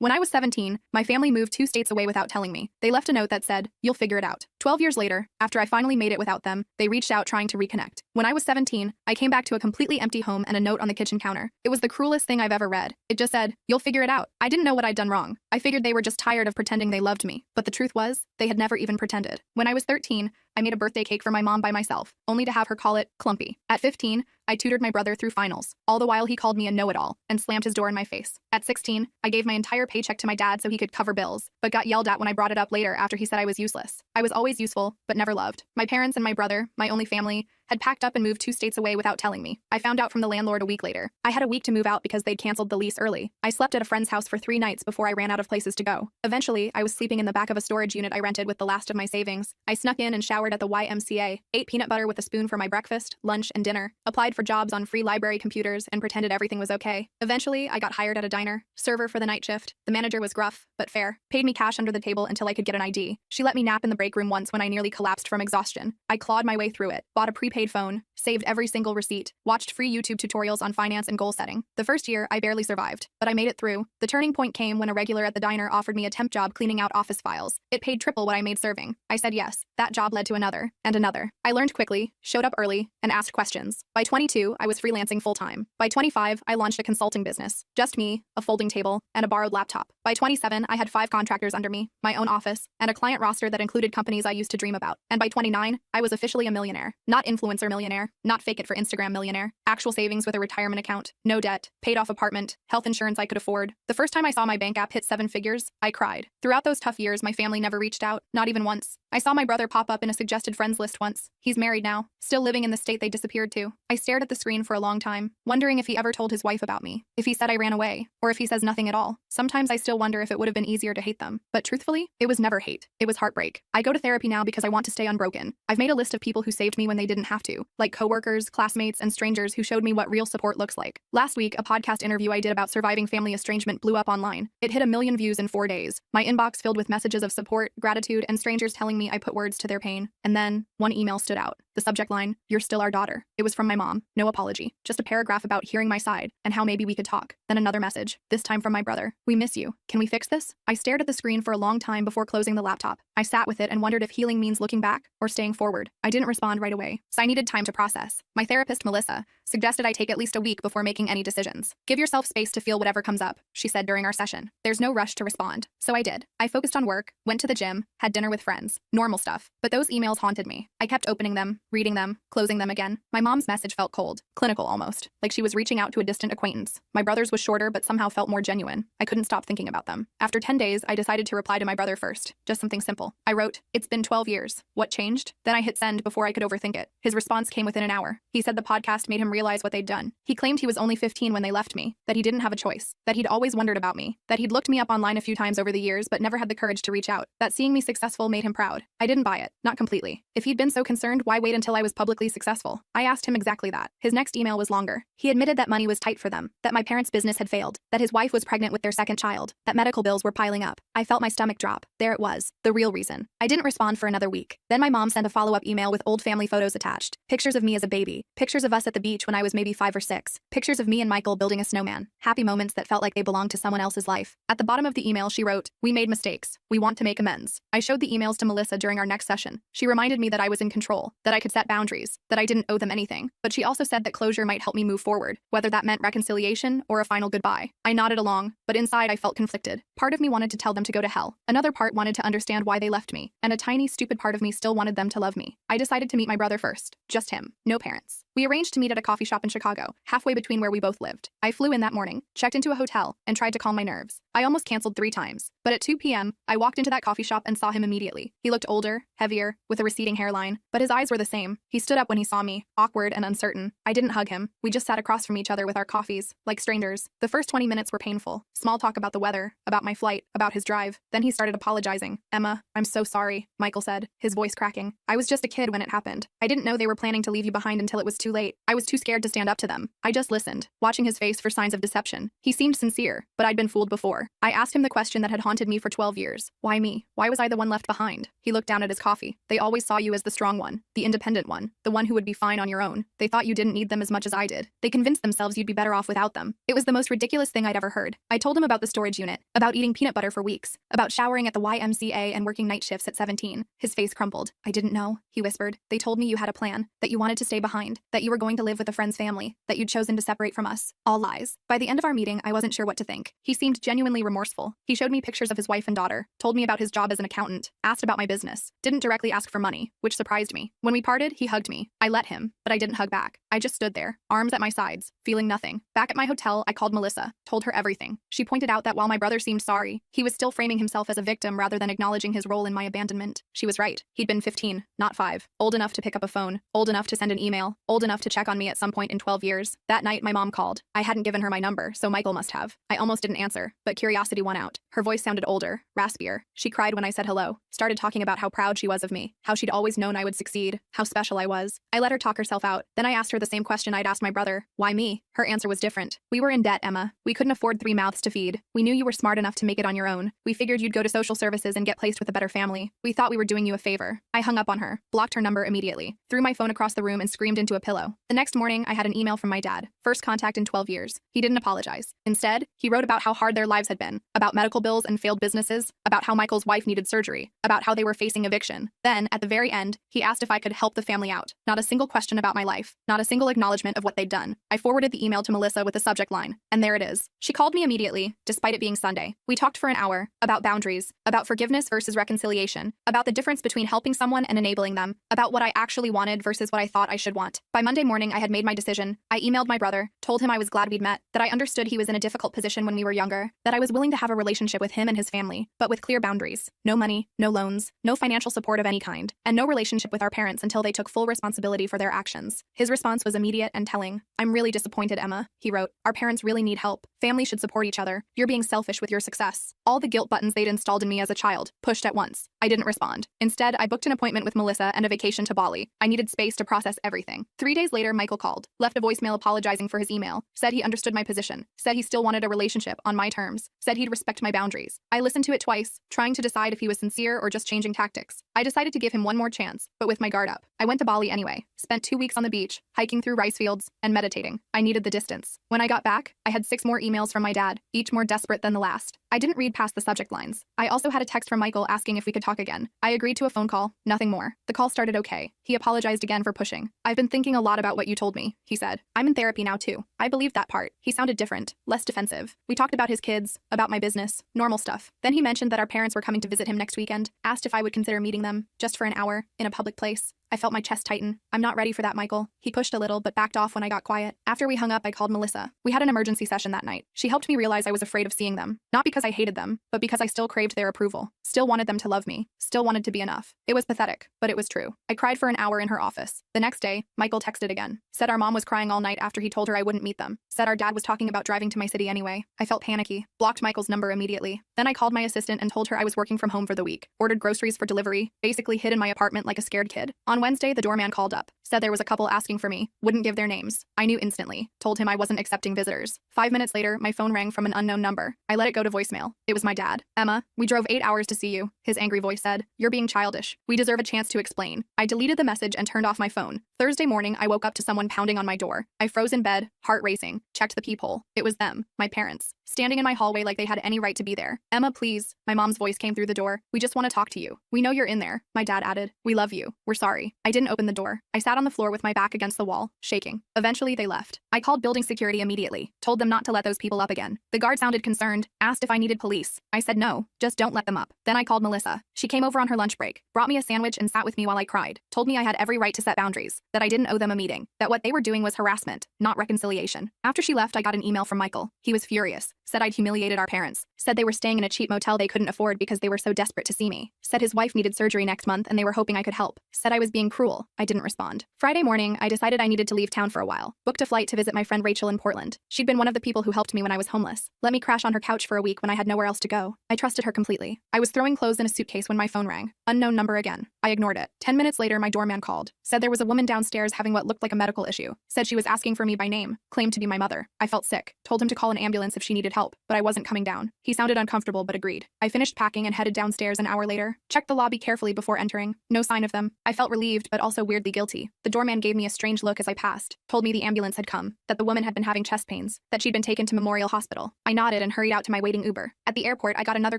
When I was 17, my family moved 2 states away without telling me. They left a note that said, "You'll figure it out." 12 years later, after I finally made it without them, they reached out trying to reconnect. When I was 17, I came back to a completely empty home and a note on the kitchen counter. It was the cruelest thing I've ever read. It just said, "You'll figure it out." I didn't know what I'd done wrong. I figured they were just tired of pretending they loved me. But the truth was, they had never even pretended. When I was 13, I made a birthday cake for my mom by myself, only to have her call it clumpy. At 15, I tutored my brother through finals. All the while he called me a know-it-all and slammed his door in my face. At 16, I gave my entire paycheck to my dad so he could cover bills, but got yelled at when I brought it up later after he said I was useless. I was always useful, but never loved. My parents and my brother, my only family, had packed up and moved 2 states away without telling me. I found out from the landlord a week later. I had a week to move out because they'd canceled the lease early. I slept at a friend's house for 3 nights before I ran out of places to go. Eventually, I was sleeping in the back of a storage unit I rented with the last of my savings. I snuck in and showered at the YMCA, ate peanut butter with a spoon for my breakfast, lunch, and dinner, applied for jobs on free library computers, and pretended everything was okay. Eventually, I got hired at a diner, server for the night shift. The manager was gruff, but fair, paid me cash under the table until I could get an ID. She let me nap in the break room once when I nearly collapsed from exhaustion. I clawed my way through it, bought a prepaid phone, saved every single receipt, watched free YouTube tutorials on finance and goal setting. The first year, I barely survived, but I made it through. The turning point came when a regular at the diner offered me a temp job cleaning out office files. It paid triple what I made serving. I said yes. That job led to another, and another. I learned quickly, showed up early, and asked questions. By 22, I was freelancing full-time. By 25, I launched a consulting business. Just me, a folding table, and a borrowed laptop. By 27, I had 5 contractors under me, my own office, and a client roster that included companies I used to dream about. And by 29, I was officially a millionaire. Not influencer millionaire, not fake it for Instagram millionaire. Actual savings with a retirement account, no debt, paid off apartment, health insurance I could afford. The first time I saw my bank app hit 7 figures, I cried. Throughout those tough years, my family never reached out, not even once. I saw my brother pop up in a suggested friends list once. He's married now, still living in the state they disappeared to. I stared at the screen for a long time, wondering if he ever told his wife about me, if he said I ran away, or if he says nothing at all. Sometimes I still wonder if it would have been easier to hate them. But truthfully, it was never hate. It was heartbreak. I go to therapy now because I want to stay unbroken. I've made a list of people who saved me when they didn't have to, like coworkers, classmates, and strangers who showed me what real support looks like. Last week, a podcast interview I did about surviving family estrangement blew up online. It hit 1 million views in 4 days. My inbox filled with messages of support, gratitude, and strangers telling me I put words to their pain. And then, one email stood out. The subject line, "You're still our daughter." It was from my mom. No apology. Just a paragraph about hearing my side and how maybe we could talk. Then another message, this time from my brother. "We miss you. Can we fix this?" I stared at the screen for a long time before closing the laptop. I sat with it and wondered if healing means looking back or staying forward. I didn't respond right away, so I needed time to process. My therapist, Melissa, suggested I take at least a week before making any decisions. "Give yourself space to feel whatever comes up," she said during our session. "There's no rush to respond." So I did. I focused on work, went to the gym, had dinner with friends. Normal stuff. But those emails haunted me. I kept opening them, reading them, closing them again. My mom's message felt cold, clinical almost, like she was reaching out to a distant acquaintance. My brother's was shorter but somehow felt more genuine. I couldn't stop thinking about them. After 10 days, I decided to reply to my brother first. Just something simple. I wrote, "It's been 12 years. What changed?" Then I hit send before I could overthink it. His response came within an hour. He said the podcast made him realize what they'd done. He claimed he was only 15 when they left me, that he didn't have a choice, that he'd always wondered about me, that he'd looked me up online a few times over the years but never had the courage to reach out, that seeing me successful made him proud. I didn't buy it. Not completely. If he'd been so concerned, why wait until I was publicly successful? I asked him exactly that. His next email was longer. He admitted that money was tight for them, that my parents' business had failed, that his wife was pregnant with their second child, that medical bills were piling up. I felt my stomach drop. There it was, the real reason. I didn't respond for another week. Then my mom sent a follow-up email with old family photos attached. Pictures of me as a baby, pictures of us at the beach when I was maybe 5 or 6, pictures of me and Michael building a snowman, happy moments that felt like they belonged to someone else's life. At the bottom of the email she wrote, "We made mistakes. We want to make amends." I showed the emails to Melissa during our next session. She reminded me that I was in control, that I could set boundaries, that I didn't owe them anything. But she also said that closure might help me move forward, whether that meant reconciliation or a final goodbye. I nodded along, but inside I felt conflicted. Part of me wanted to tell them to go to hell. Another part wanted to understand why they left me. And a tiny, stupid part of me still wanted them to love me. I decided to meet my brother first. Just him. No parents. We arranged to meet at a coffee shop in Chicago, halfway between where we both lived. I flew in that morning, checked into a hotel, and tried to calm my nerves. I almost canceled 3 times. But at 2 p.m., I walked into that coffee shop and saw him immediately. He looked older, heavier, with a receding hairline, but his eyes were the same. He stood up when he saw me, awkward and uncertain. I didn't hug him. We just sat across from each other with our coffees, like strangers. The first 20 minutes were painful. Small talk about the weather, about my flight, about his drive. Then he started apologizing. "Emma, I'm so sorry," Michael said, his voice cracking. "I was just a kid when it happened. I didn't know they were planning to leave you behind until it was too late. I was too scared to stand up to them. I just listened, watching his face for signs of deception. He seemed sincere, but I'd been fooled before. door. I asked him the question that had haunted me for 12 years. Why me? Why was I the one left behind? He looked down at his coffee. They always saw you as the strong one, the independent one, the one who would be fine on your own. They thought you didn't need them as much as I did. They convinced themselves you'd be better off without them. It was the most ridiculous thing I'd ever heard. I told him about the storage unit, about eating peanut butter for weeks, about showering at the YMCA and working night shifts at 17. His face crumpled. I didn't know, he whispered. They told me you had a plan, that you wanted to stay behind, that you were going to live with a friend's family, that you'd chosen to separate from us. All lies. By the end of our meeting, I wasn't sure what to think. He seemed genuinely remorseful. He showed me pictures of his wife and daughter, told me about his job as an accountant, asked about my business, didn't directly ask for money, which surprised me. When we parted, he hugged me. I let him, but I didn't hug back. I just stood there, arms at my sides, feeling nothing. Back at my hotel, I called Melissa, told her everything. She pointed out that while my brother seemed sorry, he was still framing himself as a victim rather than acknowledging his role in my abandonment. She was right. He'd been 15, not 5, old enough to pick up a phone, old enough to send an email, old enough to check on me at some point in 12 years. That night, my mom called. I hadn't given her my number, so Michael must have. I almost didn't answer, but curiosity won out. Her voice sounded older, raspier. She cried when I said hello, started talking about how proud she was of me, how she'd always known I would succeed, how special I was. I let her talk herself out. Then I asked her the same question I'd asked my brother. Why me? Her answer was different. We were in debt, Emma. We couldn't afford 3 mouths to feed. We knew you were smart enough to make it on your own. We figured you'd go to social services and get placed with a better family. We thought we were doing you a favor. I hung up on her, blocked her number immediately, threw my phone across the room and screamed into a pillow. The next morning, I had an email from my dad. First contact in 12 years. He didn't apologize. Instead, he wrote about how hard their lives had been, about medical bills and failed businesses, about how Michael's wife needed surgery, about how they were facing eviction. Then, at the very end, he asked if I could help the family out. Not a single question about my life, not a single acknowledgement of what they'd done. I forwarded the email to Melissa with the subject line, and there it is. She called me immediately, despite it being Sunday. We talked for an hour, about boundaries, about forgiveness versus reconciliation, about the difference between helping someone and enabling them, about what I actually wanted versus what I thought I should want. By Monday morning, I had made my decision. I emailed my brother, told him I was glad we'd met, that I understood he was in a difficult position when we were younger, that I was willing to have a relationship with him and his family, but with clear boundaries. No money, no loans, no financial support of any kind, and no relationship with our parents until they took full responsibility for their actions. His response was immediate and telling. I'm really disappointed, Emma, he wrote. Our parents really need help. Families should support each other. You're being selfish with your success. All the guilt buttons they'd installed in me as a child, pushed at once. I didn't respond. Instead, I booked an appointment with Melissa and a vacation to Bali. I needed space to process everything. 3 days later, Michael called, left a voicemail apologizing for his email, said he understood my position, said he still wanted a relationship on my terms, said he'd respect my boundaries. I listened to it twice, trying to decide if he was sincere or just changing tactics. I decided to give him one more chance, but with my guard up. I went to Bali anyway, spent 2 weeks on the beach, hiking through rice fields, and meditating. I needed the distance. When I got back, I had 6 more emails from my dad, each more desperate than the last. I didn't read past the subject lines. I also had a text from Michael asking if we could talk again. I agreed to a phone call, nothing more. The call started okay. He apologized again for pushing. I've been thinking a lot about what you told me, he said. I'm in therapy now too. I believed that part. He sounded different, less defensive. We talked about his kids, about my business, normal stuff. Then he mentioned that our parents were coming to visit him next weekend, asked if I would consider meeting them, just for an hour, in a public place. I felt my chest tighten. I'm not ready for that, Michael. He pushed a little but backed off when I got quiet. After we hung up, I called Melissa. We had an emergency session that night. She helped me realize I was afraid of seeing them. Not because I hated them, but because I still craved their approval. Still wanted them to love me. Still wanted to be enough. It was pathetic, but it was true. I cried for an hour in her office. The next day, Michael texted again. Said our mom was crying all night after he told her I wouldn't meet them. Said our dad was talking about driving to my city anyway. I felt panicky. Blocked Michael's number immediately. Then I called my assistant and told her I was working from home for the week. Ordered groceries for delivery. Basically hid in my apartment like a scared kid. On Wednesday, the doorman called up. Said there was a couple asking for me. Wouldn't give their names. I knew instantly. Told him I wasn't accepting visitors. 5 minutes later, my phone rang from an unknown number. I let it go to voicemail. It was my dad. Emma, we drove 8 hours to see you. His angry voice said. You're being childish. We deserve a chance to explain. I deleted the message and turned off my phone. Thursday morning, I woke up to someone pounding on my door. I froze in bed, heart racing, checked the peephole. It was them, my parents, standing in my hallway like they had any right to be there. Emma, please. My mom's voice came through the door. We just want to talk to you. We know you're in there. My dad added. We love you. We're sorry. I didn't open the door. I sat on the floor with my back against the wall, shaking. Eventually, they left. I called building security immediately, told them not to let those people up again. The guard sounded concerned, asked if I needed police. I said no, just don't let them up. Then I called Melissa. She came over on her lunch break, brought me a sandwich and sat with me while I cried, told me I had every right to set boundaries, that I didn't owe them a meeting, that what they were doing was harassment, not reconciliation. After she left, I got an email from Michael. He was furious, said I'd humiliated our parents, said they were staying in a cheap motel they couldn't afford because they were so desperate to see me, said his wife needed surgery next month and they were hoping I could help, said I was being cruel. I didn't respond. Friday morning, I decided I needed to leave town for a while, booked a flight to visit my friend Rachel in Portland. She'd been one of the people who helped me when I was homeless, let me crash on her couch for a week when I had nowhere else to go. I trusted her completely. I was throwing clothes in a suitcase when my phone rang. Unknown number again. I ignored it. 10 minutes later, my doorman called, said there was a woman downstairs having what looked like a medical issue, said she was asking for me by name, claimed to be my mother. I felt sick, told him to call an ambulance if she needed help. help, but I wasn't coming down. He sounded uncomfortable but agreed. I finished packing and headed downstairs an hour later, checked the lobby carefully before entering. No sign of them. I felt relieved but also weirdly guilty. The doorman gave me a strange look as I passed, told me the ambulance had come, that the woman had been having chest pains, that she'd been taken to Memorial Hospital. I nodded and hurried out to my waiting Uber. At the airport, I got another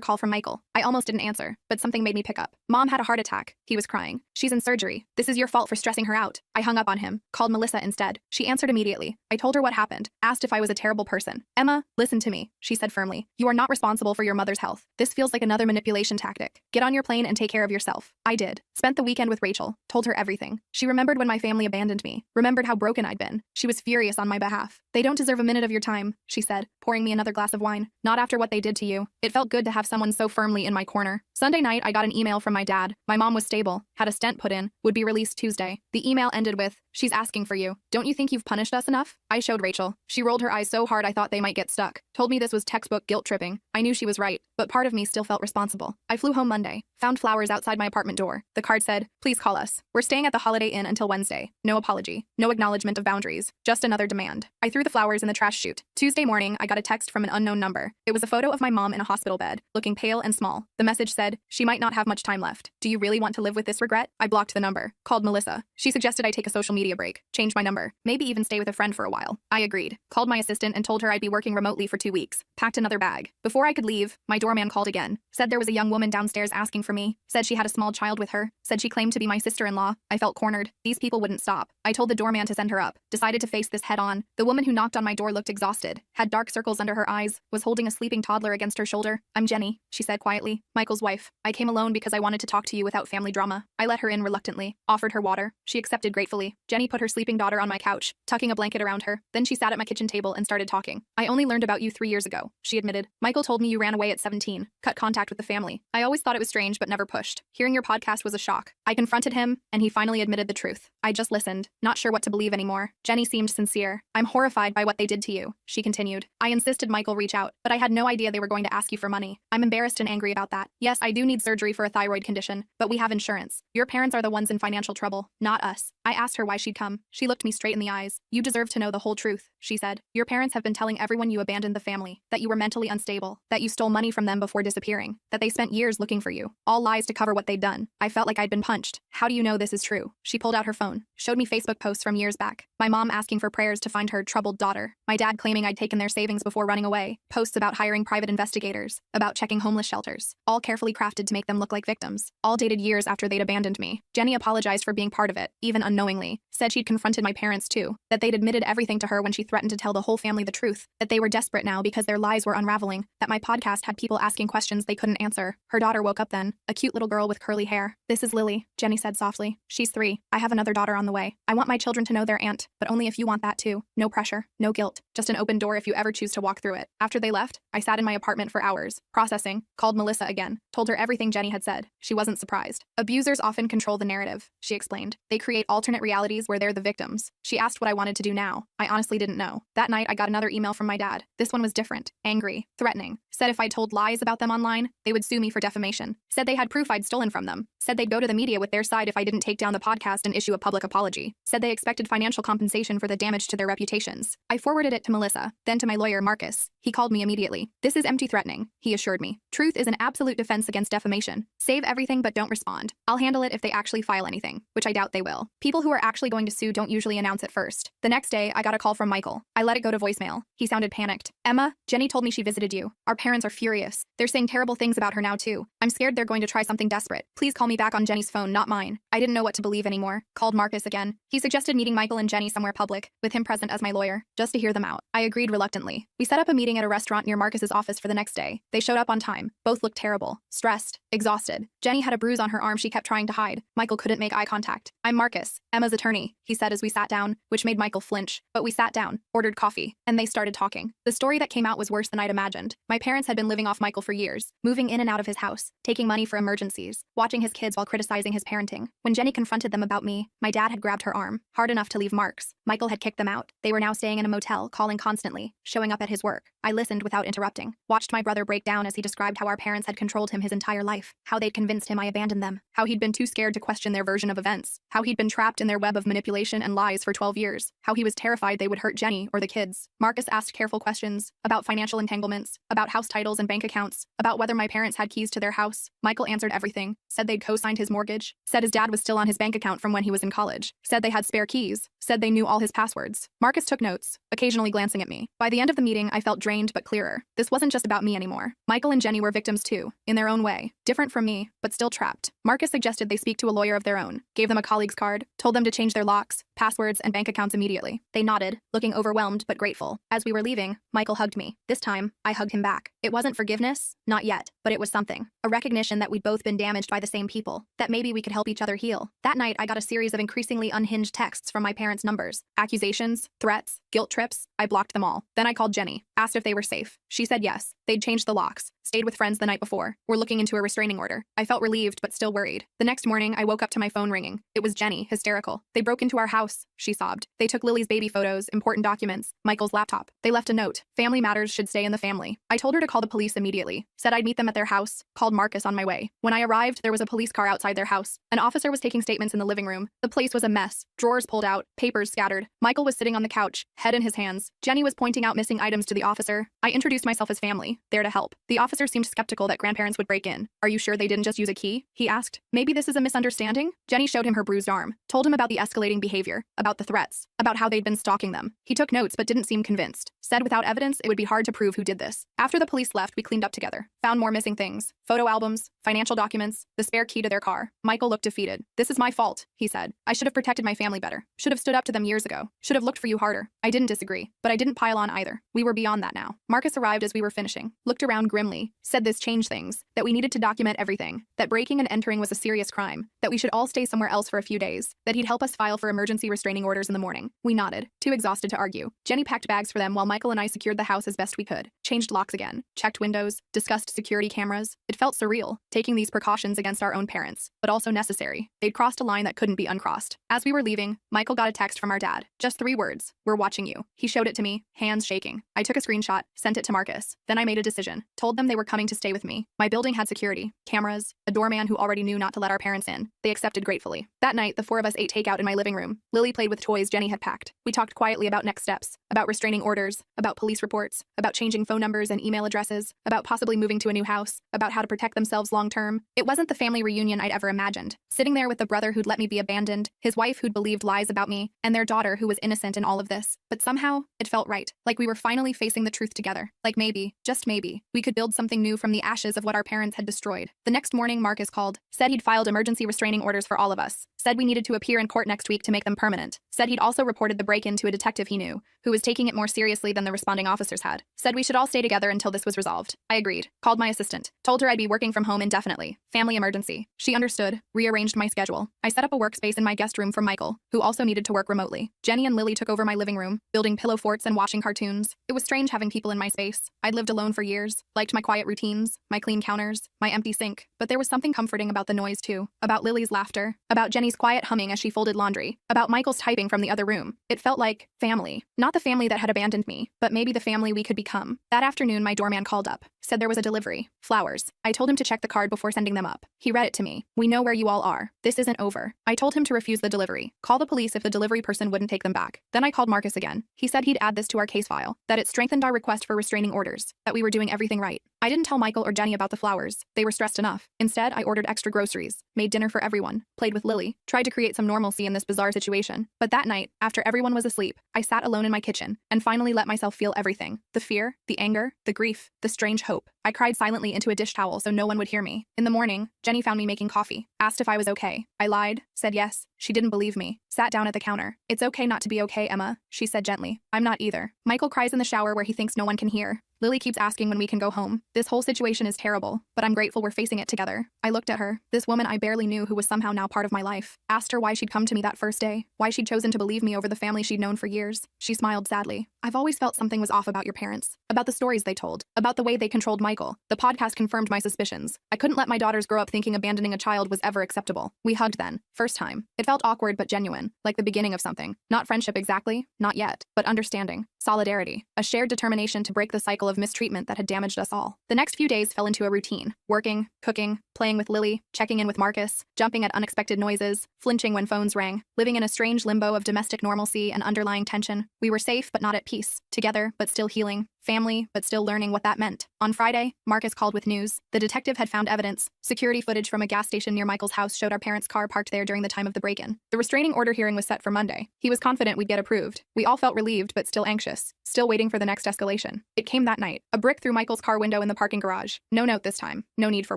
call from Michael. I almost didn't answer, but something made me pick up. Mom had a heart attack. He was crying. She's in surgery. This is your fault for stressing her out. I hung up on him, called Melissa instead. She answered immediately. I told her what happened, asked if I was a terrible person. Emma, listen to me, she said firmly. You are not responsible for your mother's health. This feels like another manipulation tactic. Get on your plane and take care of yourself. I did. Spent the weekend with Rachel, told her everything. She remembered when my family abandoned me, remembered how broken I'd been. She was furious on my behalf. They don't deserve a minute of your time, she said, pouring me another glass of wine. Not after what they did to you. It felt good to have someone so firmly in my corner. Sunday night, I got an email from my dad. My mom was stable, had a stent put in, would be released Tuesday. The email ended with, she's asking for you. Don't you think you've punished us enough? I showed Rachel. She rolled her eyes so hard I thought they might get stuck. Told me this was textbook guilt tripping. I knew she was right, but part of me still felt responsible. I flew home Monday, found flowers outside my apartment door. The card said, please call us. We're staying at the Holiday Inn until Wednesday. No apology, no acknowledgement of boundaries, just another demand. I threw the flowers in the trash chute. Tuesday morning, I got a text from an unknown number. It was a photo of my mom in a hospital bed, looking pale and small. The message said, she might not have much time left. Do you really want to live with this regret? I blocked the number, called Melissa. She suggested I take a social media break, change my number, maybe even stay with a friend for a while. I agreed, called my assistant and told her I'd be working remotely for 2 weeks, packed another bag. Before I could leave, my doorman called again, said there was a young woman downstairs asking for me, said she had a small child with her, said she claimed to be my sister-in-law. I felt cornered. These people wouldn't stop. I told the doorman to send her up, decided to face this head on. The woman who knocked on my door looked exhausted, had dark circles under her eyes, was holding a sleeping toddler against her shoulder. I'm Jenny, she said quietly, Michael's wife. I came alone because I wanted to talk to you without family drama. I let her in reluctantly, offered her water. She accepted gratefully. Jenny put her sleeping daughter on my couch, tucking a blanket around her. Then she sat at my kitchen table and started talking. I only learned about you 3 years ago, she admitted. Michael told me you ran away at 17, cut contact with the family. I always thought it was strange but never pushed. Hearing your podcast was a shock. I confronted him, and he finally admitted the truth. I just listened, not sure what to believe anymore. Jenny seemed sincere. I'm horrified by what they did to you, she continued. I insisted Michael reach out, but I had no idea they were going to ask you for money. I'm embarrassed and angry about that. Yes, I do need surgery for a thyroid condition, but we have insurance. Your parents are the ones in financial trouble, not us. I asked her why she'd come. She looked me straight in the eyes. You deserve to know the whole truth, she said. Your parents have been telling everyone you abandoned the family, that you were mentally unstable, that you stole money from them before disappearing, that they spent years looking for you. All lies to cover what they'd done. I felt like I'd been punched. How do you know this is true? She pulled out her phone, showed me Facebook posts from years back. My mom asking for prayers to find her troubled daughter. My dad claiming I'd taken their savings before running away. Posts about hiring private investigators, about checking homeless shelters. All carefully crafted to make them look like victims. All dated years after they'd abandoned me. Jenny apologized for being part of it, even unknowingly. Said she'd confronted my parents too. That they'd admitted everything to her when she threatened to tell the whole family the truth. That they were desperate now because their lies were unraveling. That my podcast had people asking questions they couldn't answer. Her daughter woke up then. A cute little girl with curly hair. This is Lily, Jenny said softly. She's 3. I have another daughter on the way. I want my children to know their aunt, but only if you want that too. No pressure, no guilt. Just an open door if you ever choose to walk through it. After they left, I sat in my apartment for hours, processing, called Melissa again, told her everything Jenny had said. She wasn't surprised. Abusers often control the narrative, she explained. They create alternate realities where they're the victims. She asked what I wanted to do now. I honestly didn't know. That night, I got another email from my dad. This one was different, angry, threatening. Said if I told lies about them online, they would sue me for defamation. Said they had proof I'd stolen from them. Said they'd go to the media with their side if I didn't take down the podcast and issue a public apology. Said they expected financial compensation for the damage to their reputations. I forwarded it to Melissa, then to my lawyer Marcus. He called me immediately. This is empty threatening, he assured me. Truth is an absolute defense against defamation. Save everything but don't respond. I'll handle it if they actually file anything, which I doubt they will. People who are actually going to sue don't usually announce it first. The next day, I got a call from Michael. I let it go to voicemail. He sounded panicked. Emma, Jenny told me she visited you. Our parents are furious. They're saying terrible things about her now too. I'm scared they're going to try something desperate. Please call me back on Jenny's phone, not mine. I didn't know what to believe anymore. Called Marcus again. He suggested meeting Michael and Jenny somewhere public, with him present as my lawyer, just to hear them out. I agreed reluctantly. We set up a meeting at a restaurant near Marcus's office for the next day. They showed up on time. Both looked terrible, stressed, exhausted. Jenny had a bruise on her arm she kept trying to hide. Michael couldn't make eye contact. I'm Marcus, Emma's attorney, he said as we sat down, which made Michael flinch. But we sat down, ordered coffee, and they started talking. The story that came out was worse than I'd imagined. My parents had been living off Michael for years, moving in and out of his house, taking money for emergencies, watching his kids while criticizing his parenting. When Jenny confronted them about me, my dad had grabbed her arm, hard enough to leave marks. Michael had kicked them out. They were now staying in a motel, calling constantly, showing up at his work. I listened without interrupting, watched my brother break down as he described how our parents had controlled him his entire life. life, how they'd convinced him I abandoned them, how he'd been too scared to question their version of events, how he'd been trapped in their web of manipulation and lies for 12 years, how he was terrified they would hurt Jenny or the kids. Marcus asked careful questions about financial entanglements, about house titles and bank accounts, about whether my parents had keys to their house. Michael answered everything, said they'd co-signed his mortgage, said his dad was still on his bank account from when he was in college, said they had spare keys, said they knew all his passwords. Marcus took notes, occasionally glancing at me. By the end of the meeting, I felt drained but clearer. This wasn't just about me anymore. Michael and Jenny were victims too, in their own way, different from me, but still trapped. Marcus suggested they speak to a lawyer of their own, gave them a colleague's card, told them to change their locks, passwords, and bank accounts immediately. They nodded, looking overwhelmed but grateful. As we were leaving, Michael hugged me. This time, I hugged him back. It wasn't forgiveness, not yet, but it was something. A recognition that we'd both been damaged by the same people, that maybe we could help each other heal. That night, I got a series of increasingly unhinged texts from my parents' numbers. Accusations, threats, guilt trips. I blocked them all. Then I called Jenny, asked if they were safe. She said yes. They'd changed the locks, stayed with friends the night before, were looking into a restraining order. I felt relieved but still worried. The next morning, I woke up to my phone ringing. It was Jenny, hysterical. They broke into our house, she sobbed. They took Lily's baby photos, important documents, Michael's laptop. They left a note. Family matters should stay in the family. I told her to call the police immediately, said I'd meet them at their house, called Marcus on my way. When I arrived, there was a police car outside their house. An officer was taking statements in the living room. The place was a mess. Drawers pulled out, papers scattered. Michael was sitting on the couch, head in his hands. Jenny was pointing out missing items to the officer. I introduced myself as family, there to help. The officer seemed skeptical that grandparents would break in. Are you sure they didn't just use a key? He asked. Maybe this is a misunderstanding? Jenny showed him her bruised arm, told him about the escalating behavior, about the threats, about how they'd been stalking them. He took notes but didn't seem convinced. Said without evidence, it would be hard to prove who did this. After the police left, we cleaned up together. Found more missing things. Photo albums, financial documents, the spare key to their car. Michael looked defeated. This is my fault, he said. I should have protected my family better. Should have stood up to them years ago. Should have looked for you harder. I didn't disagree, but I didn't pile on either. We were beyond that now. Marcus arrived as we were finishing, looked around grimly, said this changed things, that we needed to document everything, that breaking and entering was a serious crime, that we should all stay somewhere else for a few days, that he'd help us file for emergency restraining orders in the morning. We nodded, too exhausted to argue. Jenny packed bags for them while Michael and I secured the house as best we could, changed locks again, checked windows, discussed security cameras. It felt surreal, taking these precautions against our own parents, but also necessary. They'd crossed a line that couldn't be uncrossed. As we were leaving, Michael got a text from our dad. Just 3 words. We're watching you. He showed it to me, hands shaking. I took a screenshot, sent it to Marcus. Then I made a decision. Told them they were coming to stay with me. My building had security, cameras, a doorman who already knew not to let our parents in. They accepted gratefully. That night, the 4 of us ate takeout in my living room. Lily played with toys Jenny had packed. We talked quietly about next steps, about restraining orders, about police reports, about changing phone numbers and email addresses, about possibly moving to a new house, about how to protect themselves long term. It wasn't the family reunion I'd ever imagined. Sitting there with the brother who'd let me be abandoned, his wife who'd believed lies about me, and their daughter who was innocent in all of this. But somehow, it felt right. Like we were finally facing the truth together. Like maybe, just maybe, we could build something new from the ashes of what our parents had destroyed. The next morning, Marcus called, said he'd filed emergency restraining orders for all of us, said we needed to appear in court next week to make them permanent, said he'd also reported the break-in to a detective he knew, who was taking it more seriously than the responding officers had, said we should all stay together until this was resolved. I agreed, called my assistant, told her I'd be working from home indefinitely, family emergency. She understood, rearranged my schedule. I set up a workspace in my guest room for Michael, who also needed to work remotely. Jenny and Lily took over my living room, building pillow forts and watching cartoons. It was strange having people in my space. I'd lived alone for years, liked my quiet routines, my clean counters, my empty sink, but there was something comforting about the noise too, about Lily's laughter, about Jenny's quiet humming as she folded laundry, about Michael's typing from the other room. It felt like family. Not the family that had abandoned me, but maybe the family we could become. That afternoon, my doorman called up, said there was a delivery, flowers. I told him to check the card before sending them up. He read it to me. We know where you all are. This isn't over. I told him to refuse the delivery, call the police if the delivery person wouldn't take them back. Then I called Marcus again. He said he'd add this to our case file, that it strengthened our request for restraining orders, that we were doing everything right. I didn't tell Michael or Jenny about the flowers. They were stressed enough. Instead, I ordered extra groceries, made dinner for everyone, played with Lily, tried to create some normalcy in this bizarre situation. But that night, after everyone was asleep, I sat alone in my kitchen and finally let myself feel everything. The fear, the anger, the grief, the strange hope. I cried silently into a dish towel so no one would hear me. In the morning, Jenny found me making coffee, asked if I was okay. I lied, said yes. She didn't believe me. Sat down at the counter. It's okay not to be okay, Emma, she said gently. I'm not either. Michael cries in the shower where he thinks no one can hear. Lily keeps asking when we can go home. This whole situation is terrible, but I'm grateful we're facing it together. I looked at her, this woman I barely knew who was somehow now part of my life. Asked her why she'd come to me that first day, why she'd chosen to believe me over the family she'd known for years. She smiled sadly. I've always felt something was off about your parents, about the stories they told, about the way they controlled Michael. The podcast confirmed my suspicions. I couldn't let my daughters grow up thinking abandoning a child was ever acceptable. We hugged then, first time. It felt awkward but genuine, like the beginning of something. Not friendship exactly, not yet, but understanding, solidarity, a shared determination to break the cycle of of mistreatment that had damaged us all. The next few days fell into a routine: working, cooking, playing with Lily, checking in with Marcus, jumping at unexpected noises, flinching when phones rang, living in a strange limbo of domestic normalcy and underlying tension. We were safe but not at peace, together but still healing, family but still learning what that meant. On Friday, Marcus called with news. The detective had found evidence. Security footage from a gas station near Michael's house showed our parents' car parked there during the time of the break-in. The restraining order hearing was set for Monday. He was confident we'd get approved. We all felt relieved but still anxious, still waiting for the next escalation. It came that night. A brick through Michael's car window in the parking garage. No note this time. No need for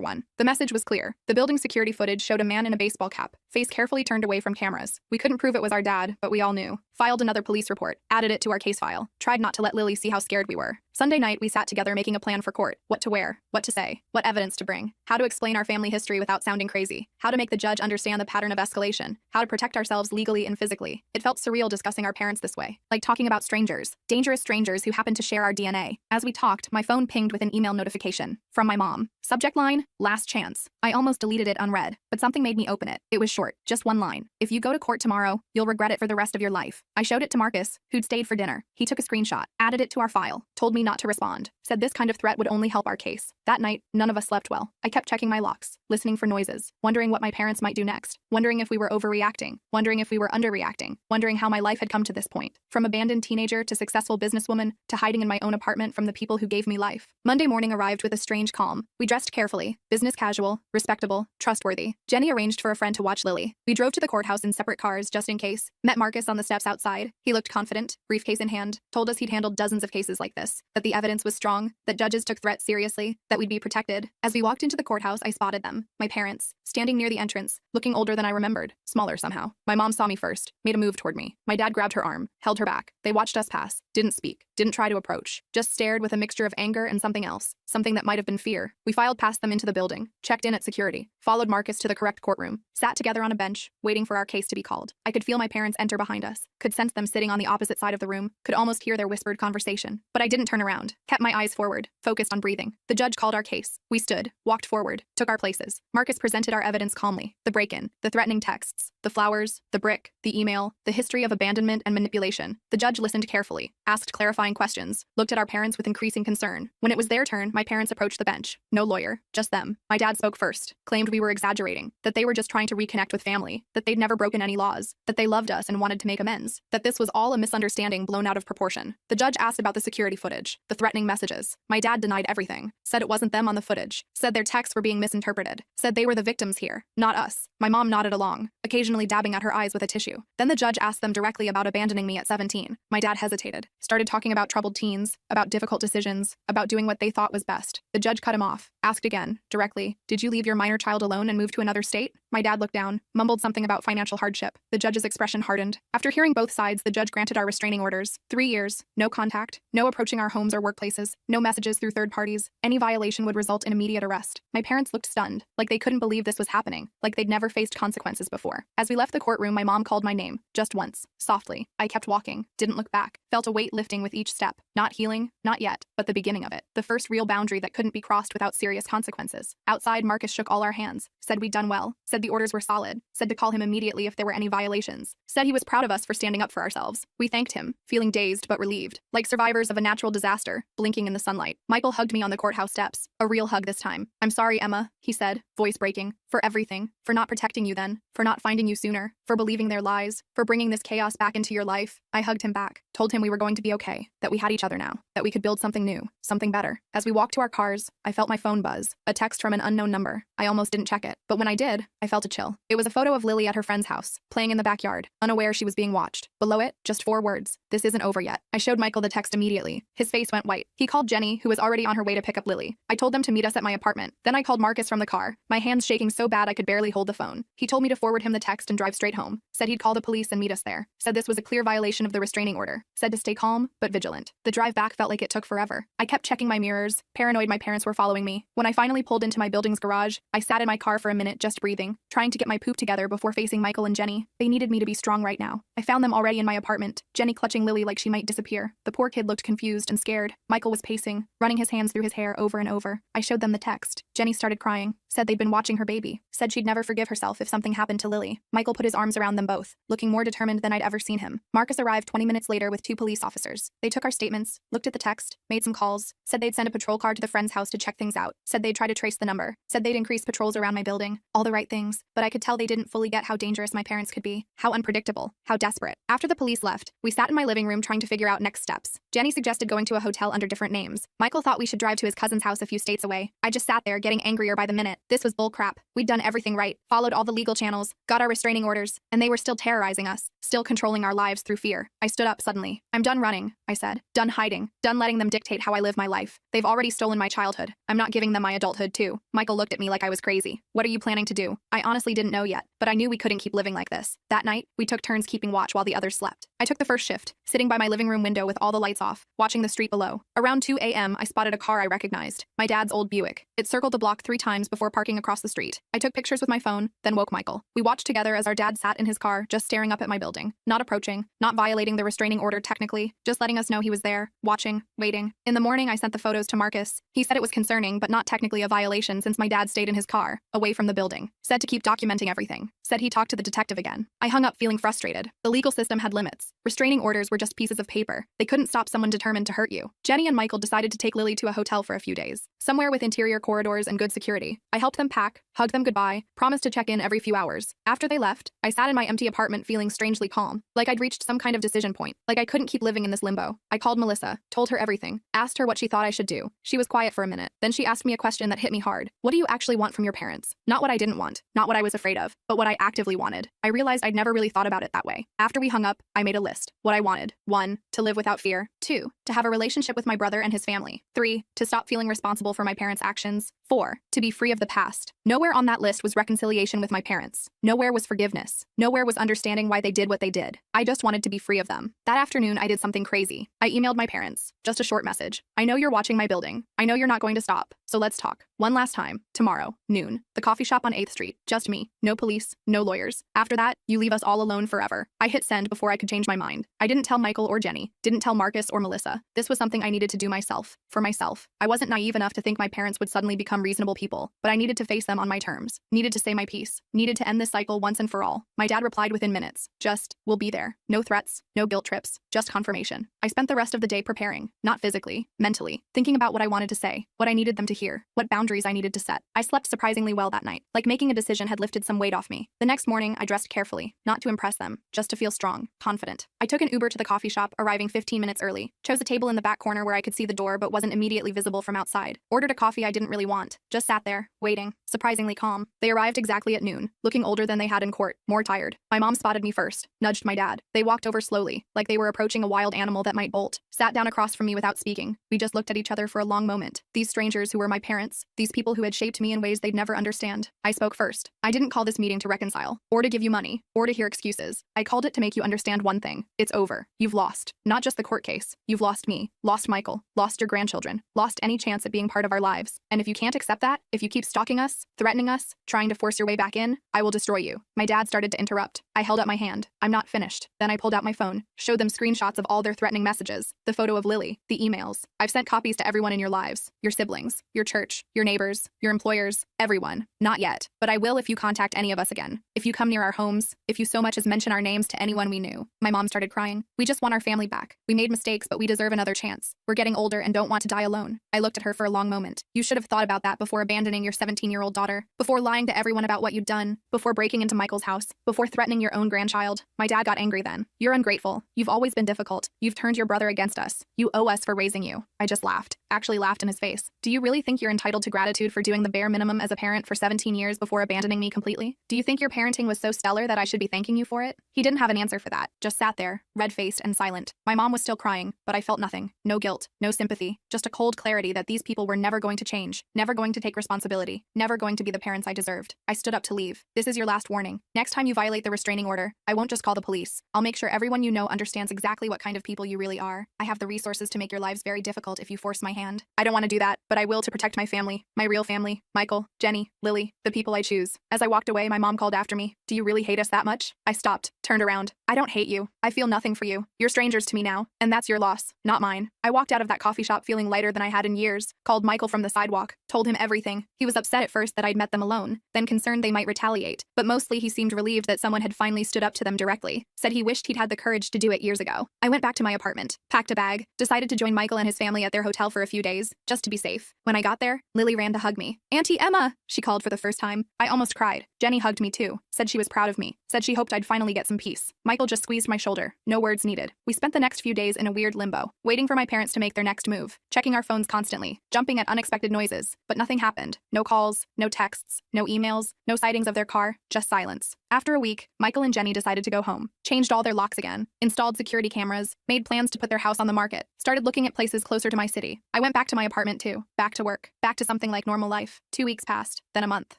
one. The message was clear. The building security footage showed a man in a baseball cap, face carefully turned away from cameras. We couldn't prove it was our dad, but we all knew. Filed another police report, added it to our case file, tried not to let Lily see how scared we were. Sunday night, we sat together making a plan for court: what to wear, what to say, what evidence to bring, how to explain our family history without sounding crazy, how to make the judge understand the pattern of escalation, how to protect ourselves legally and physically. It felt surreal discussing our parents this way, like talking about strangers, dangerous strangers who happened to share our DNA. As we talked, my phone pinged with an email notification from my mom. Subject line: last chance. I almost deleted it unread, but something made me open it. It was short, just one line: if you go to court tomorrow, you'll regret it for the rest of your life. I showed it to Marcus, who'd stayed for dinner. He took a screenshot, added it to our file, told me not to respond, said this kind of threat would only help our case. That night, none of us slept well. I kept checking my locks, listening for noises, wondering what my parents might do next, wondering if we were overreacting, wondering if we were underreacting, wondering how my life had come to this point. From abandoned teenager to successful businesswoman to hiding in my own apartment from the people who gave me life. Monday morning arrived with a strange calm. We dressed carefully, business casual, respectable, trustworthy. Jenny arranged for a friend to watch Lily. We drove to the courthouse in separate cars just in case. Met Marcus on the steps outside. He looked confident, briefcase in hand, told us he'd handled dozens of cases like this, that the evidence was strong, that judges took threats seriously, that we'd be protected. As we walked into the courthouse, I spotted them, my parents, standing near the entrance, looking older than I remembered, smaller somehow. My mom saw me first, made a move toward me. My dad grabbed her arm, held her back. They watched us pass, didn't speak, didn't try to approach, just stared with a mixture of anger and something else, something that might have been fear. We filed past them into the building, checked in at security, followed Marcus to the correct courtroom, sat together on a bench, waiting for our case to be called. I could feel my parents enter behind us, could sense them sitting on the opposite side of the room, could almost hear their whispered conversation. But I didn't turn around, kept my eyes forward, focused on breathing. The judge called our case. We stood, walked forward, took our places. Marcus presented our evidence calmly: the break-in, the threatening texts, the flowers, the brick, the email, the history of abandonment and manipulation. The judge listened carefully, asked clarifying questions, looked at our parents with increasing concern. When it was their turn, my parents approached the bench. No lawyer, just them. My dad spoke first, claimed we were exaggerating, that they were just trying to reconnect with family, that they'd never broken any laws, that they loved us and wanted to make amends, that this was all a misunderstanding blown out of proportion. The judge asked about the security footage, the threatening messages. My dad denied everything, said it wasn't them on the footage, said their texts were being misinterpreted, said they were the victims here, not us. My mom nodded along, occasionally dabbing at her eyes with a tissue. Then the judge asked them directly about abandoning me at 17. My dad hesitated, started talking about troubled teens, about difficult decisions, about doing what they thought was best. The judge cut him off, asked again, directly, "Did you leave your minor child alone and move to another state?" My dad looked down, mumbled something about financial hardship. The judge's expression hardened. After hearing both sides, the judge granted our restraining orders. 3 years, no contact, no approaching our homes or workplaces, no messages through third parties. Any violation would result in immediate arrest. My parents looked stunned, like they couldn't believe this was happening, like they'd never faced consequences before. As we left the courtroom, my mom called my name, just once, softly. I kept walking, didn't look back, felt a weight lifting with each step. Not healing, not yet, but the beginning of it. The first real boundary that couldn't be crossed without serious consequences. Outside, Marcus shook all our hands, said we'd done well, said the orders were solid, said to call him immediately if there were any violations, said he was proud of us for standing up for ourselves. We thanked him, feeling dazed but relieved, like survivors of a natural disaster, blinking in the sunlight. Michael hugged me on the courthouse steps, a real hug this time. "I'm sorry, Emma," he said, voice breaking, "for everything, for not protecting you then, for not finding you sooner, for believing their lies, for bringing this chaos back into your life." I hugged him back, told him we were going to be okay, that we had each other now, that we could build something new, something better. As we walked to our cars, I felt my phone buzz, a text from an unknown number. I almost didn't check it, but when I did, I felt a chill. It was a photo of Lily at her friend's house, playing in the backyard, unaware she was being watched. Below it, just 4 words: "This isn't over yet." I showed Michael the text immediately. His face went white. He called Jenny, who was already on her way to pick up Lily. I told them to meet us at my apartment. Then I called Marcus from the car, my hands shaking so bad I could barely hold the phone. He told me to forward him the text and drive straight home, said he'd call the police and meet us there, said this was a clear violation of the restraining order, said to stay calm but vigilant. The drive back felt like it took forever. I kept checking my mirrors, paranoid my parents were following me. When I finally pulled into my building's garage, I sat in my car for a minute just breathing, trying to get my poop together before facing Michael and Jenny. They needed me to be strong right now. I found them already in my apartment, Jenny clutching Lily like she might disappear. The poor kid looked confused and scared. Michael was pacing, running his hands through his hair over and over. I showed them the text. Jenny started crying, Said they'd been watching her baby. Said she'd never forgive herself if something happened to Lily. Michael put his arms around them both, looking more determined than I'd ever seen him. Marcus arrived 20 minutes later with 2 police officers. They took our statements, looked at the text, made some calls, said they'd send a patrol car to the friend's house to check things out, said they'd try to trace the number, said they'd increase patrols around my building. All the right things, but I could tell they didn't fully get how dangerous my parents could be, how unpredictable, how desperate. After the police left, we sat in my living room trying to figure out next steps. Jenny suggested going to a hotel under different names. Michael thought we should drive to his cousin's house a few states away. I just sat there getting angrier by the minute. This was bull crap. We'd done everything right, followed all the legal channels, got our restraining orders, and they were still terrorizing us, still controlling our lives through fear. I stood up suddenly. I'm done running, I said. Done hiding. Done letting them dictate how I live my life. They've already stolen my childhood. I'm not giving them my adulthood too. Michael looked at me like I was crazy. What are you planning to do? I honestly didn't know yet, but I knew we couldn't keep living like this. That night, we took turns keeping watch while the others slept. I took the first shift, sitting by my living room window with all the lights off, watching the street below. Around 2 a.m., I spotted a car I recognized. My dad's old Buick. It circled the block 3 times before parking across the street. I took pictures with my phone, then woke Michael. We watched together as our dad sat in his car, just staring up at my building, not approaching, not violating the restraining order technically, just letting us know he was there, watching, waiting. In the morning, I sent the photos to Marcus. He said it was concerning, but not technically a violation since my dad stayed in his car, away from the building. Said to keep documenting everything. Said he talked to the detective again. I hung up feeling frustrated. The legal system had limits. Restraining orders were just pieces of paper. They couldn't stop someone determined to hurt you. Jenny and Michael decided to take Lily to a hotel for a few days, somewhere with interior corridors and good security. I helped them pack, hugged them goodbye, promised to check in every few hours. After they left, I sat in my empty apartment feeling strangely calm, like I'd reached some kind of decision point, like I couldn't keep living in this limbo. I called Melissa, told her everything, asked her what she thought I should do. She was quiet for a minute. Then she asked me a question that hit me hard. What do you actually want from your parents? Not what I didn't want, not what I was afraid of, but what I actively wanted. I realized I'd never really thought about it that way. After we hung up, I made a list. What I wanted. 1. To live without fear. 2. To have a relationship with my brother and his family. 3. To stop feeling responsible for my parents' actions. 4. To be free of the past. Nowhere on that list was reconciliation with my parents. Nowhere was forgiveness. Nowhere was understanding why they did what they did. I just wanted to be free of them. That afternoon, I did something crazy. I emailed my parents. Just a short message. I know you're watching my building. I know you're not going to stop. So let's talk. One last time. Tomorrow, noon. The coffee shop on 8th Street. Just me. No police. No lawyers. After that, you leave us all alone forever. I hit send before I could change my mind. I didn't tell Michael or Jenny. Didn't tell Marcus or Melissa. This was something I needed to do myself. For myself. I wasn't naive enough to think my parents would suddenly become reasonable people, but I needed to face them on my terms. Needed to say my piece. Needed to end this cycle once and for all. My dad replied within minutes. Just, we'll be there. No threats. No guilt trips. Just confirmation. I spent the rest of the day preparing. Not physically. Mentally. Thinking about what I wanted to say. What I needed them to hear. What boundaries I needed to set. I slept surprisingly well that night. Like making a decision had lifted some weight off me. The next morning, I dressed carefully. Not to impress them. Just to feel strong. Confident. I took an Uber to the coffee shop, arriving 15 minutes early. Chose a table in the back corner where I could see the door but wasn't immediately visible from outside. Ordered a coffee I didn't really want. Just sat there, waiting. Surprisingly calm. They arrived exactly at noon. Looking older than they had in court. More tired. My mom spotted me first. Nudged my dad. They walked over slowly, like they were approaching a wild animal that might bolt. Sat down across from me without speaking. We just looked at each other for a long moment. These strangers who were my parents. These people who had shaped me in ways they'd never understand. I spoke first. I didn't call this meeting to reconcile, or to give you money, or to hear excuses. I called it to make you understand one thing. It's over. You've lost. Not just the court case. You've lost me. Lost Michael. Lost your grandchildren. Lost any chance at being part of our lives. And if you can't accept that, if you keep stalking us, threatening us, trying to force your way back in, I will destroy you. My dad started to interrupt. I held up my hand. I'm not finished. Then I pulled out my phone, showed them screenshots of all their threatening messages, the photo of Lily, the emails. I've sent copies to everyone in your lives, your siblings, your church, your neighbors, your employers, everyone. Not yet, but I will if you contact any of us again. If you come near our homes, if you so much as mention our names to anyone we knew. My mom started crying. We just want our family back. We made mistakes, but we deserve another chance. We're getting older and don't want to die alone. I looked at her for a long moment. You should have thought about that before abandoning your 17-year-old daughter, before lying to everyone about what you'd done, before breaking into Michael's house, before threatening your own grandchild. My dad got angry then. You're ungrateful. You've always been difficult. You've turned your brother against us. You owe us for raising you. I just laughed. Actually laughed in his face. Do you really think you're entitled to gratitude for doing the bare minimum as a parent for 17 years before abandoning me completely? Do you think your parenting was so stellar that I should be thanking you for it? He didn't have an answer for that. Just sat there, red-faced and silent. My mom was still crying, but I felt nothing. No guilt, no sympathy, just a cold clarity that these people were never going to change, never going to take responsibility, never going to be the parents I deserved. I stood up to leave. This is your last warning. Next time you violate the restraining order, I won't just call the police. I'll make sure everyone you know understands exactly what kind of people you really are. I have the resources to make your lives very difficult if you force my hand. I don't want to do that, but I will to protect my family, my real family, Michael, Jenny, Lily. Lily, the people I choose. As I walked away, my mom called after me. Do you really hate us that much? I stopped, turned around. I don't hate you. I feel nothing for you. You're strangers to me now, and that's your loss, not mine. I walked out of that coffee shop feeling lighter than I had in years, called Michael from the sidewalk, told him everything. He was upset at first that I'd met them alone, then concerned they might retaliate, but mostly he seemed relieved that someone had finally stood up to them directly, said he wished he'd had the courage to do it years ago. I went back to my apartment, packed a bag, decided to join Michael and his family at their hotel for a few days, just to be safe. When I got there, Lily ran to hug me. Auntie Emma, she called for the first time. I almost cried. Jenny hugged me too, said she was proud of me, said she hoped I'd finally get some peace. Michael just squeezed my shoulder, no words needed. We spent the next few days in a weird limbo, waiting for my parents to make their next move, checking our phones constantly, jumping at unexpected noises, but nothing happened. No calls, no texts, no emails, no sightings of their car, just silence. After a week, Michael and Jenny decided to go home, changed all their locks again, installed security cameras, made plans to put their house on the market, started looking at places closer to my city. I went back to my apartment too, back to work, back to something like normal life. 2 weeks passed, then a month.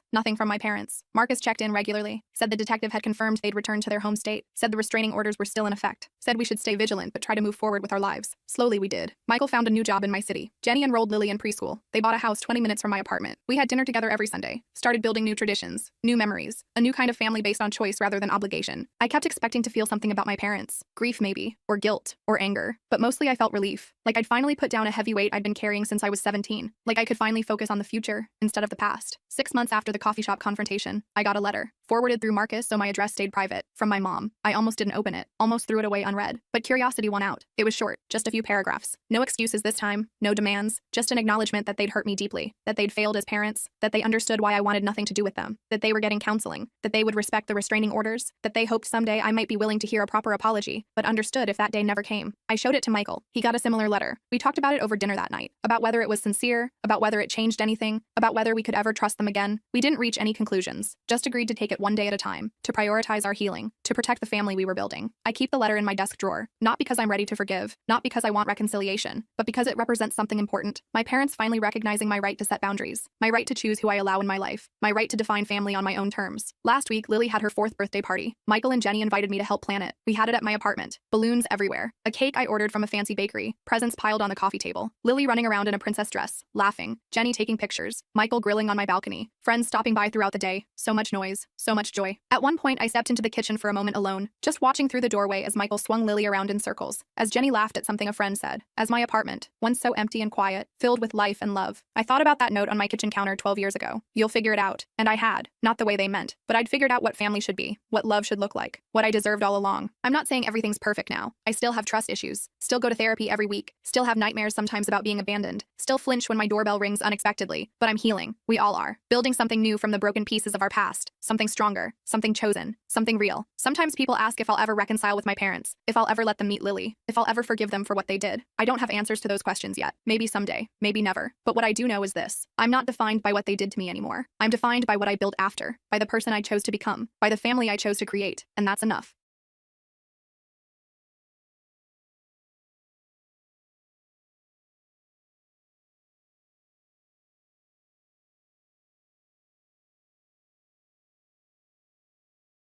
Nothing from my parents. Marcus checked in regularly, said the detective had confirmed they'd returned to their home state, said the restraining orders were still in effect, said we should stay vigilant but try to move forward with our lives. Slowly we did. Michael found a new job in my city. Jenny enrolled Lily in preschool. They bought a house 20 minutes from my apartment. We had dinner together every Sunday, started building new traditions, new memories, a new kind of family based on choice rather than obligation. I kept expecting to feel something about my parents, grief maybe, or guilt, or anger, but mostly I felt relief, like I'd finally put down a heavy weight I'd been carrying since I was 17, like I could finally focus on the future instead of the past. 6 months after the coffee shop confrontation, I got a letter, forwarded through Marcus so my address stayed private, from my mom. I almost didn't open it, almost threw it away unread, but curiosity won out. It was short, just a few paragraphs. No excuses this time, no demands, just an acknowledgement that they'd hurt me deeply, that they'd failed as parents, that they understood why I wanted nothing to do with them, that they were getting counseling, that they would respect the restraining orders, that they hoped someday I might be willing to hear a proper apology, but understood if that day never came. I showed it to Michael. He got a similar letter. We talked about it over dinner that night, about whether it was sincere, about whether it changed anything, about whether we could ever trust them again. We didn't reach any conclusions, just agreed to take it one day at a time, to prioritize our healing, to protect the family we were building. I keep the letter in my desk drawer, not because I'm ready to forgive, not because I want reconciliation, but because it represents something important. My parents finally recognizing my right to set boundaries, my right to choose who I allow in my life, my right to define family on my own terms. Last week, Lily had her 4th birthday party. Michael and Jenny invited me to help plan it. We had it at my apartment. Balloons everywhere. A cake I ordered from a fancy bakery. Presents piled on the coffee table. Lily running around in a princess dress, laughing. Jenny taking pictures. Michael grilling on my balcony. Friends stopping by throughout the day. So much noise. So much joy. At one point, I stepped into the kitchen for a moment alone, just watching through the doorway as Michael swung Lily around in circles, as Jenny laughed at something a friend said. As my apartment, once so empty and quiet, filled with life and love. I thought about that note on my kitchen counter 12 years ago. You'll figure it out. And I had. Not the way they meant, but I'd figured out what family should be, what love should look like, what I deserved all along. I'm not saying everything's perfect now. I still have trust issues, still go to therapy every week, still have nightmares sometimes about being abandoned, still flinch when my doorbell rings unexpectedly, but I'm healing. We all are. Building something new from the broken pieces of our past, something stronger, something chosen, something real. Sometimes people ask if I'll ever reconcile with my parents, if I'll ever let them meet Lily, if I'll ever forgive them for what they did. I don't have answers to those questions yet. Maybe someday, maybe never. But what I do know is this. I'm not defined by what they did to me anymore. I'm defined by what I built after, by the person I chose to become, by the family I chose to create, and that's enough.